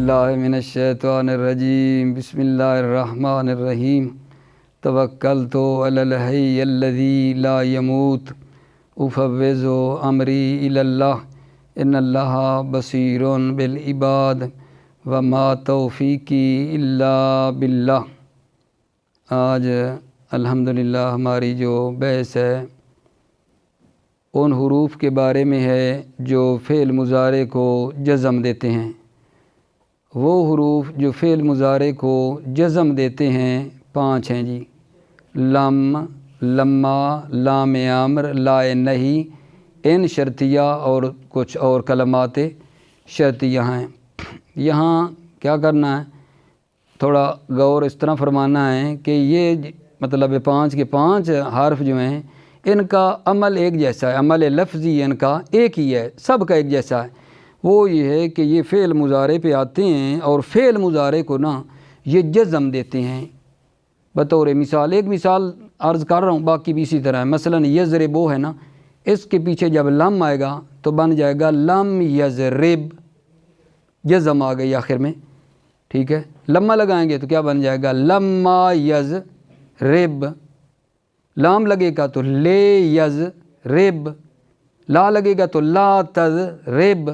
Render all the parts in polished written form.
باللہ من الشیطان الرجیم بسم اللہ الرحمن الرحیم توکلت علی الحی الذی لا یموت افوض امری الی اللہ ان اللہ بصیر بالعباد وما توفیقی الا باللہ۔ آج الحمدللہ ہماری جو بحث ہے ان حروف کے بارے میں ہے جو فعل مضارع کو جزم دیتے ہیں۔ وہ حروف جو فعل مضارع کو جزم دیتے ہیں 5 ہیں جی، لم، لما، لام امر، لا نہی، ان شرطیہ اور کچھ اور کلمات شرطیہ ہیں۔ یہاں کیا کرنا ہے، تھوڑا غور اس طرح فرمانا ہے کہ یہ مطلب 5 کے 5 حرف جو ہیں ان کا عمل ایک جیسا ہے، عمل لفظی ان کا ایک ہی ہے، سب کا ایک جیسا ہے۔ وہ یہ ہے کہ یہ فعل مضارع پہ آتے ہیں اور فعل مضارع کو نا یہ جزم دیتے ہیں۔ بطور مثال ایک مثال عرض کر رہا ہوں، باقی بھی اسی طرح ہے۔ مثلا یضربو ہے نا، اس کے پیچھے جب لم آئے گا تو بن جائے گا لم یضرب، جزم آ گئی آخر میں، ٹھیک ہے۔ لما لگائیں گے تو کیا بن جائے گا لما یضرب، لام لگے گا تو لے یضرب، لا لگے گا تو لا تضرب،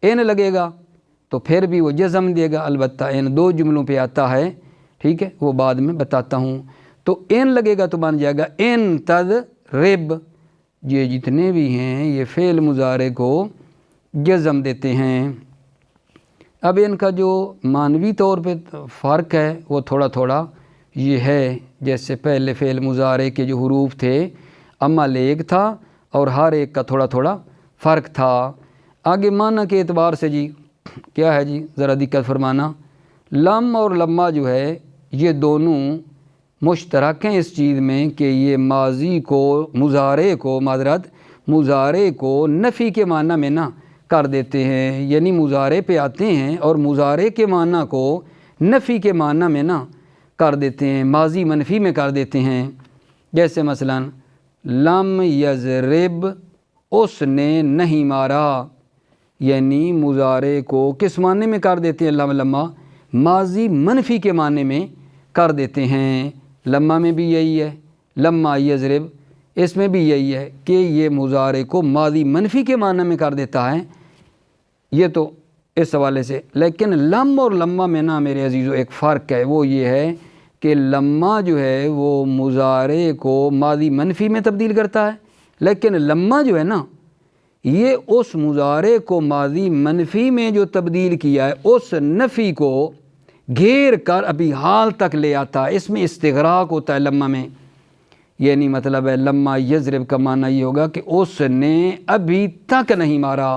ان لگے گا تو پھر بھی وہ جزم دے گا، البتہ ان 2 جملوں پہ آتا ہے، ٹھیک ہے، وہ بعد میں بتاتا ہوں۔ تو ان لگے گا تو بن جائے گا ان تضرب۔ یہ جتنے بھی ہیں یہ فعل مضارع کو جزم دیتے ہیں۔ اب ان کا جو معنوی طور پہ فرق ہے وہ تھوڑا تھوڑا یہ ہے، جیسے پہلے فعل مضارع کے جو حروف تھے عمل ایک تھا اور ہر ایک کا تھوڑا تھوڑا فرق تھا۔ آگے معنی کے اعتبار سے جی کیا ہے جی، ذرا دقت فرمانا۔ لم اور لما جو ہے یہ دونوں مشترک ہیں اس چیز میں کہ یہ ماضی کو مضارع کو نفی کے معنی میں نہ کر دیتے ہیں، یعنی مضارع پہ آتے ہیں اور مضارع کے معنی کو نفی کے معنی میں نہ کر دیتے ہیں، ماضی منفی میں کر دیتے ہیں۔ جیسے مثلا لم یضرب، اس نے نہیں مارا، یعنی مضارع کو کس معنی میں کر دیتے ہیں لما، ماضی منفی کے معنی میں کر دیتے ہیں۔ لما میں بھی یہی ہے، لما یضرب، اس میں بھی یہی ہے کہ یہ مضارع کو ماضی منفی کے معنی میں کر دیتا ہے۔ یہ تو اس حوالے سے، لیکن لم اور لما میں نا میرے عزیزو ایک فرق ہے، وہ یہ ہے کہ لما جو ہے وہ مضارع کو ماضی منفی میں تبدیل کرتا ہے، لیکن لما جو ہے نا یہ اس مضارع کو ماضی منفی میں جو تبدیل کیا ہے اس نفی کو گھیر کر ابھی حال تک لے آتا ہے۔ اس میں استغراق ہوتا ہے لما میں، یعنی مطلب ہے لما یضرب کا معنی یہ ہوگا کہ اس نے ابھی تک نہیں مارا،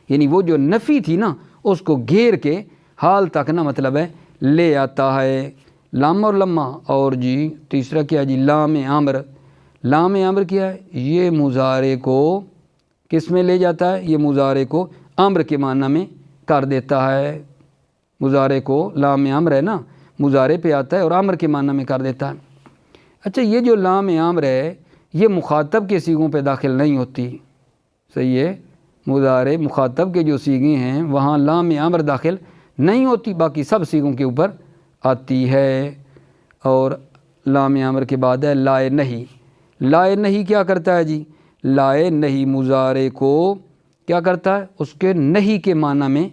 یعنی وہ جو نفی تھی نا اس کو گھیر کے حال تک نا مطلب ہے لے آتا ہے۔ لام اور لما، اور جی تیسرا کیا جی لام امر۔ لام امر کیا ہے، یہ مضارع کو کس میں لے جاتا ہے، یہ مضارع کو امر کے معنی میں کر دیتا ہے۔ مضارع کو لام امر ہے نا، مضارع پہ آتا ہے اور امر کے معنی میں کر دیتا ہے۔ اچھا، یہ جو لام امر ہے یہ مخاطب کے صیغوں پہ داخل نہیں ہوتی، صحیح ہے، مضارع مخاطب کے جو صیغے ہیں وہاں لام امر داخل نہیں ہوتی، باقی سب صیغوں کے اوپر آتی ہے۔ اور لام امر کے بعد ہے لا نہی۔ لا نہی کیا کرتا ہے جی، لا نہی مضارع کو کیا کرتا ہے، اس کے نہیں کے معنی میں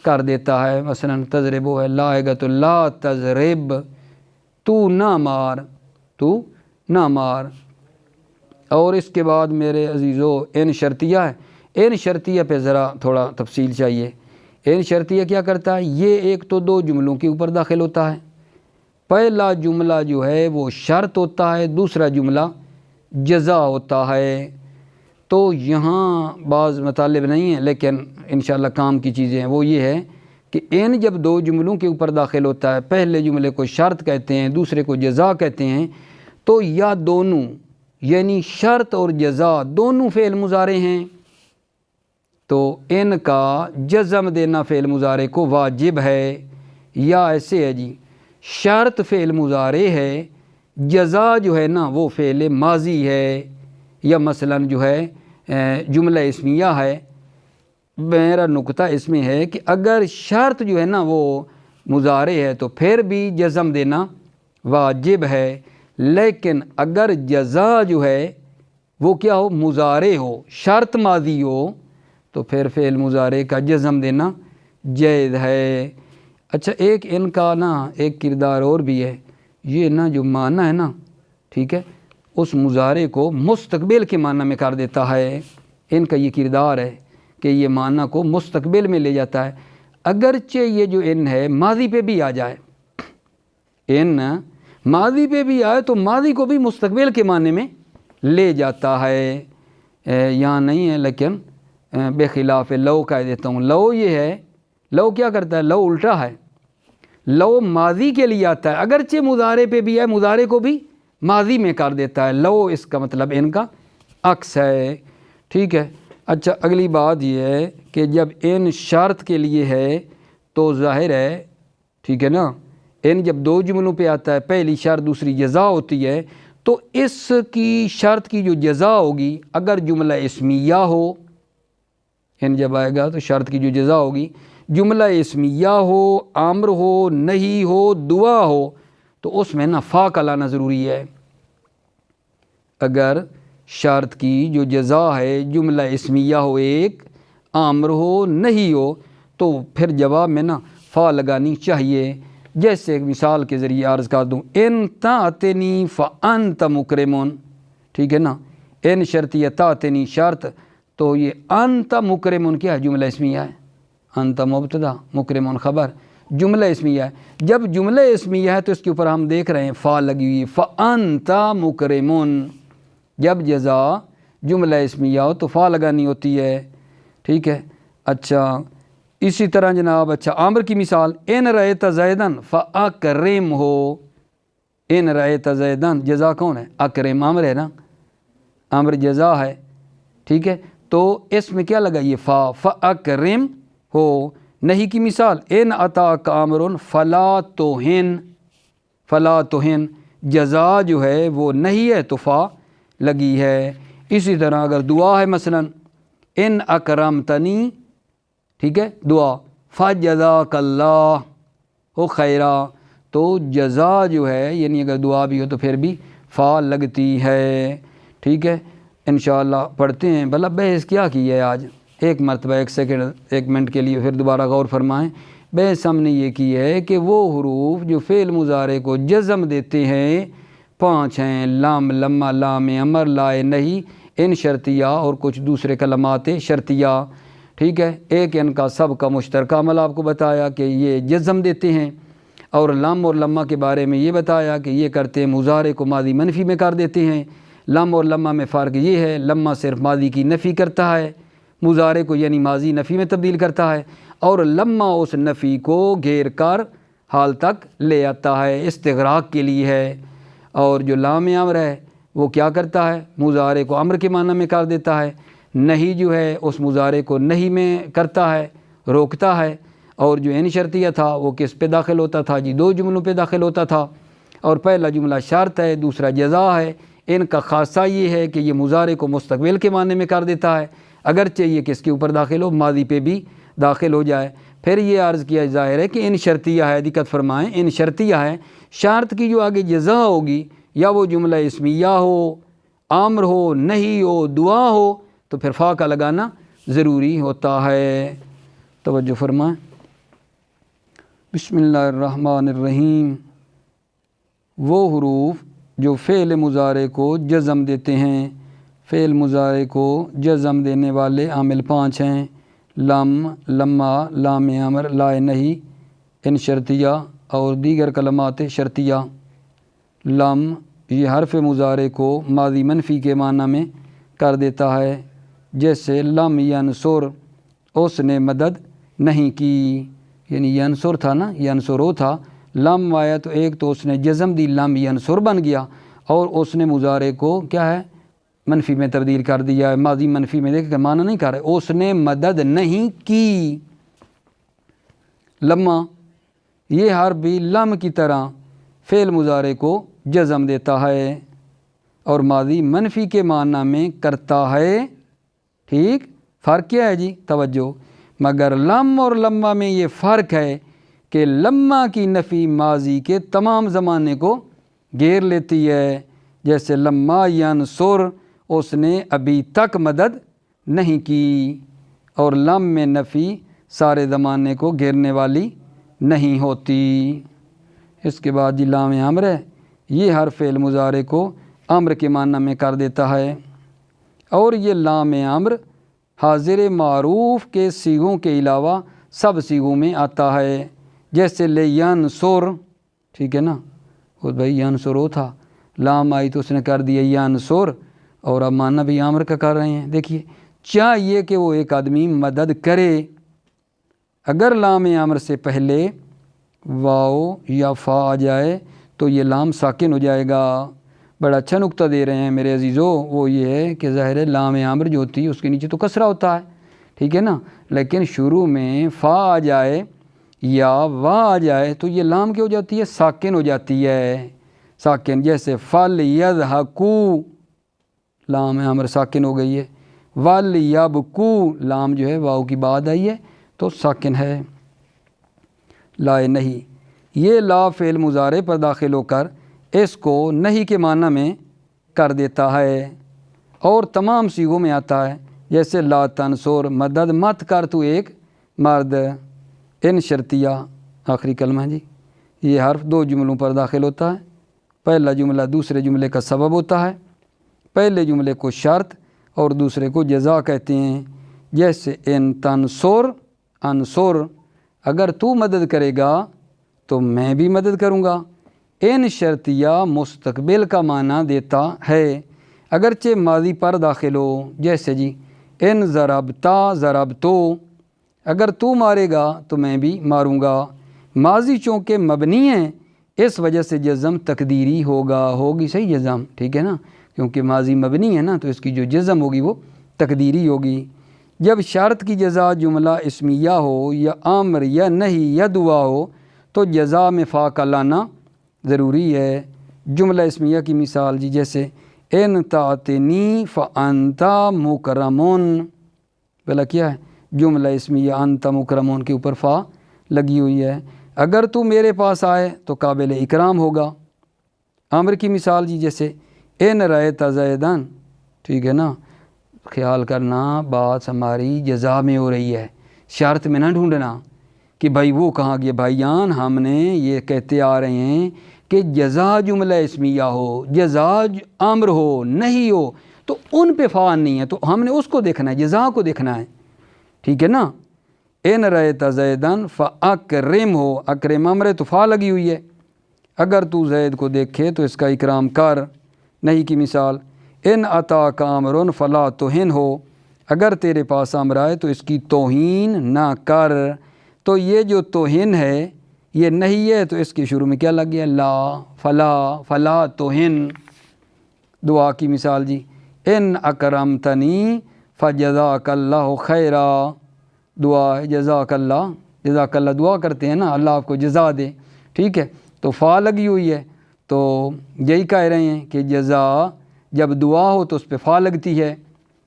کر دیتا ہے۔ مثلا تضربو ہے، لا آئے گا تو لا تضرب، تو نہ مار، تو نہ مار۔ اور اس کے بعد میرے عزیزو ان شرطیہ ہے، ان شرطیہ پہ ذرا تھوڑا تفصیل چاہیے۔ ان شرطیہ کیا کرتا ہے، یہ ایک تو 2 جملوں کے اوپر داخل ہوتا ہے۔ پہلا جملہ جو ہے وہ شرط ہوتا ہے، دوسرا جملہ جزا ہوتا ہے۔ تو یہاں بعض مطالب نہیں ہیں لیکن انشاءاللہ کام کی چیزیں ہیں، وہ یہ ہے کہ ان جب 2 جملوں کے اوپر داخل ہوتا ہے، پہلے جملے کو شرط کہتے ہیں دوسرے کو جزا کہتے ہیں، تو یا دونوں یعنی شرط اور جزا دونوں فعل مضارع ہیں تو ان کا جزم دینا فعل مضارع کو واجب ہے۔ یا ایسے ہے جی، شرط فعل مضارع ہے، جزا جو ہے نا وہ فعل ماضی ہے، یا مثلا جو ہے جملہ اسمیہ ہے، میرا نکتہ اس میں ہے کہ اگر شرط جو ہے نا وہ مضارع ہے تو پھر بھی جزم دینا واجب ہے، لیکن اگر جزا جو ہے وہ کیا ہو، مضارع ہو، شرط ماضی ہو، تو پھر فعل مضارع کا جزم دینا جائز ہے۔ اچھا ایک ان کا نا ایک کردار اور بھی ہے، یہ نا جو معنی ہے نا، ٹھیک ہے، اس مضارع کو مستقبل کے معنی میں کر دیتا ہے۔ ان کا یہ کردار ہے کہ یہ معنی کو مستقبل میں لے جاتا ہے، اگرچہ یہ جو ان ہے ماضی پہ بھی آ جائے، ان ماضی پہ بھی آئے تو ماضی کو بھی مستقبل کے معنی میں لے جاتا ہے۔ یہاں نہیں ہے لیکن بخلاف لو کہہ دیتا ہوں۔ لو یہ ہے، لو کیا کرتا ہے، لو الٹا ہے، لو ماضی کے لیے آتا ہے، اگرچہ مضارع پہ بھی ہے، مضارع کو بھی ماضی میں کر دیتا ہے۔ لو اس کا مطلب ان کا عکس ہے، ٹھیک ہے۔ اچھا اگلی بات یہ ہے کہ جب ان شرط کے لیے ہے تو ظاہر ہے، ٹھیک ہے نا، ان جب دو جملوں پہ آتا ہے، پہلی شرط دوسری جزا ہوتی ہے، تو اس کی شرط کی جو جزا ہوگی اگر جملہ اسمیہ ہو، ان جب آئے گا تو شرط کی جو جزا ہوگی جملہ اسمیہ ہو، امر ہو، نہی ہو، دعا ہو، تو اس میں نا فا کا لانا ضروری ہے۔ اگر شرط کی جو جزا ہے جملہ اسمیہ ہو، ایک امر ہو، نہی ہو، تو پھر جواب میں نا فا لگانی چاہیے۔ جیسے ایک مثال کے ذریعے عرض کر دوں، ان تاتنی فانت مکرمون، ٹھیک ہے نا، ان شرطیہ تاتنی شرط، تو یہ انت مکرمون کیا ہے، جملہ اسمیہ ہے، انت مبتدا مکرمون خبر، جملہ اسمیہ ہے۔ جب جملہ اسمیہ ہے تو اس کے اوپر ہم دیکھ رہے ہیں فا لگی ہوئی، فانت مکرمون۔ جب جزا جملہ اسمیہ ہو تو فا لگانی ہوتی ہے، ٹھیک ہے۔ اچھا اسی طرح جناب، اچھا امر کی مثال، ان رأیت زیدن فاکرم ہو، ان رأیت زیدن، جزا کون ہے، اکرم، امر ہے نا، امر جزا ہے، ٹھیک ہے، تو اس میں کیا لگا، یہ فا، فاکرم ہو۔ نہیں کی مثال، ان اتاک امر فلا تہن، فلا تہن، جزا جو ہے وہ نہیں ہے تو فا لگی ہے۔ اسی طرح اگر دعا ہے مثلا، ان اکرمتنی، ٹھیک ہے، دعا، فجزاک اللہ ہو خیرا، تو جزا جو ہے یعنی اگر دعا بھی ہو تو پھر بھی فا لگتی ہے، ٹھیک ہے۔ انشاءاللہ پڑھتے ہیں۔ بھلا بحث کیا کی ہے آج، ایک مرتبہ ایک سیکنڈ ایک منٹ کے لیے پھر دوبارہ غور فرمائیں۔ بحث ہم نے یہ کی ہے کہ وہ حروف جو فعل مضارع کو جزم دیتے ہیں 5 ہیں، لام، لما، لام امر، لائے نہیں، ان شرطیہ اور کچھ دوسرے کلمات شرطیہ، ٹھیک ہے۔ ایک ان کا سب کا مشترکہ عمل آپ کو بتایا کہ یہ جزم دیتے ہیں، اور لام اور لما کے بارے میں یہ بتایا کہ یہ کرتے ہیں مضارع کو ماضی منفی میں کر دیتے ہیں۔ لام اور لما میں فرق یہ ہے، لما صرف ماضی کی نفی کرتا ہے، مضارع کو یعنی ماضی نفی میں تبدیل کرتا ہے، اور لما اس نفی کو گھیر کر حال تک لے آتا ہے، استغراق کے لیے ہے۔ اور جو لام امر ہے وہ کیا کرتا ہے، مضارع کو امر کے معنی میں کر دیتا ہے، نہیں جو ہے اس مضارع کو نہیں میں کرتا ہے، روکتا ہے۔ اور جو ان شرطیہ تھا وہ کس پہ داخل ہوتا تھا جی، 2 جملوں پہ داخل ہوتا تھا، اور پہلا جملہ شرط ہے، دوسرا جزا ہے۔ ان کا خاصہ یہ ہے کہ یہ مضارع کو مستقبل کے معنی میں کر دیتا ہے، اگرچہ یہ کس کے اوپر داخل ہو، ماضی پہ بھی داخل ہو جائے۔ پھر یہ عرض کیا ظاہر ہے کہ ان شرطیہ ہے، دقت فرمائیں، ان شرطیہ ہے، شرط کی جو آگے جزا ہوگی یا وہ جملہ اسمیہ ہو، امر ہو، نہیں ہو، دعا ہو، تو پھر فا کا لگانا ضروری ہوتا ہے۔ توجہ فرمائیں۔ بسم اللہ الرحمن الرحیم۔ وہ حروف جو فعل مضارع کو جزم دیتے ہیں، فعل مضارع کو جزم دینے والے عامل 5 ہیں، لم، لما، لام امر، لائے نہیں، ان شرطیہ اور دیگر کلمات شرطیہ۔ لم یہ حرف مضارع کو ماضی منفی کے معنی میں کر دیتا ہے، جیسے لم ینصر، اس نے مدد نہیں کی، یعنی ینصر تھا نا، ینصرو تھا، لم آیا تو ایک تو اس نے جزم دی، لم ینصر بن گیا، اور اس نے مضارع کو کیا ہے، منفی میں تبدیل کر دیا ہے، ماضی منفی میں، دیکھ معنی نہیں کر رہے، اس نے مدد نہیں کی۔ لما یہ حرف بھی لم کی طرح فعل مضارع کو جزم دیتا ہے اور ماضی منفی کے معنی میں کرتا ہے، ٹھیک۔ فرق کیا ہے جی، توجہ، مگر لم اور لما میں یہ فرق ہے کہ لما کی نفی ماضی کے تمام زمانے کو گھیر لیتی ہے، جیسے لما ینصر اس نے ابھی تک مدد نہیں کی، اور لم میں نفی سارے زمانے کو گھیرنے والی نہیں ہوتی۔ اس کے بعد جی لام امر ہے، یہ ہر فعل مضارع کو امر کے معنی میں کر دیتا ہے، اور یہ لام امر حاضر معروف کے صیغوں کے علاوہ سب صیغوں میں آتا ہے، جیسے لینصر، ٹھیک ہے نا، وہ بھائی ینصر ہو تھا، لام آئی تو اس نے کر دیا ینصر، اور اب معنی بھی امر کا کر رہے ہیں۔ دیکھیے چاہیے کہ وہ ایک آدمی مدد کرے، اگر لام امر سے پہلے واو یا فا آ جائے تو یہ لام ساکن ہو جائے گا۔ بڑا اچھا نقطہ دے رہے ہیں میرے عزیزو، وہ یہ ہے کہ ظاہر ہے لام امر جو ہوتی ہے اس کے نیچے تو کسرہ ہوتا ہے، ٹھیک ہے نا، لیکن شروع میں فا آ جائے یا وا آ جائے تو یہ لام کیا ہو جاتی ہے؟ ساکن ہو جاتی ہے، ساکن، جیسے فَلْيَضْحَكُوا، لام امر ساکن ہو گئی ہے، وَلْيَبْكُوا، لام جو ہے واو کی بعد آئی ہے تو ساکن ہے۔ لائے نہیں، یہ لا فعل مضارع پر داخل ہو کر اس کو نہیں کے معنی میں کر دیتا ہے، اور تمام صیغوں میں آتا ہے، جیسے لا تنصر، مدد مت کر تو ایک مرد، ان شرطیہ آخری کلمہ ہے جی، یہ حرف دو جملوں پر داخل ہوتا ہے، پہلا جملہ دوسرے جملے کا سبب ہوتا ہے، پہلے جملے کو شرط اور دوسرے کو جزا کہتے ہیں، جیسے ان تنصر انصر، اگر تو مدد کرے گا تو میں بھی مدد کروں گا۔ ان شرطیہ مستقبل کا معنی دیتا ہے، اگرچہ ماضی پر داخل ہو، جیسے جی ان ضربتا ضربتو، اگر تو مارے گا تو میں بھی ماروں گا۔ ماضی چونکہ مبنی ہے اس وجہ سے جزم تقدیری ہوگی صحیح جزم، ٹھیک ہے نا، کیونکہ ماضی مبنی ہے نا تو اس کی جو جزم ہوگی وہ تقدیری ہوگی۔ جب شرط کی جزا جملہ اسمیہ ہو یا امر یا نہیں یا دعا ہو تو جزا میں فا کا لانا ضروری ہے۔ جملہ اسمیہ کی مثال جی، جیسے ان تعتنی فانت مکرمون، بلا کیا ہے؟ جملہ اسمیہ انت مکرمون کے اوپر فا لگی ہوئی ہے، اگر تو میرے پاس آئے تو قابل اکرام ہوگا۔ امر کی مثال جی، جیسے ان رأیت زیدن، ٹھیک ہے نا، خیال کرنا بات ہماری جزا میں ہو رہی ہے، شرط میں نہ ڈھونڈنا کہ بھائی وہ کہاں گیا۔ بھائی جان ہم نے یہ کہتے آ رہے ہیں کہ جزا جملہ اسمیہ ہو، جزا امر ہو، نہیں ہو تو ان پہ فا نہیں ہے، تو ہم نے اس کو دیکھنا ہے، جزا کو دیکھنا ہے، ٹھیک ہے نا۔ ان رأیت زیدن فاکرم ہو، اکرم امر تو فا لگی ہوئی ہے، اگر تو زید کو دیکھے تو اس کا اکرام کر۔ نہیں کی مثال ان عطاک امر فلا تہن ہو، اگر تیرے پاس امر آئے تو اس کی توہین نہ کر۔ تو یہ جو توہین ہے یہ نہیں ہے تو اس کے شروع میں کیا لگ گیا؟ لا، فلا توہن۔ دعا کی مثال جی، ان اکرمتنی فجزاک اللہ خیرا، دعا ہے جزاک اللہ دعا کرتے ہیں نا اللہ آپ کو جزا دے، ٹھیک ہے، تو فا لگی ہوئی ہے، تو یہی کہہ رہے ہیں کہ جزا جب دعا ہو تو اس پہ فا لگتی ہے۔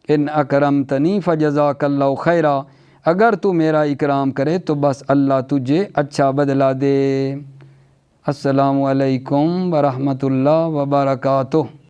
ان اکرمتنی فجزاک اللہ خیرا، اگر تو میرا اکرام کرے تو بس اللہ تجھے اچھا بدلہ دے۔ السلام علیکم ورحمۃ اللہ وبرکاتہ۔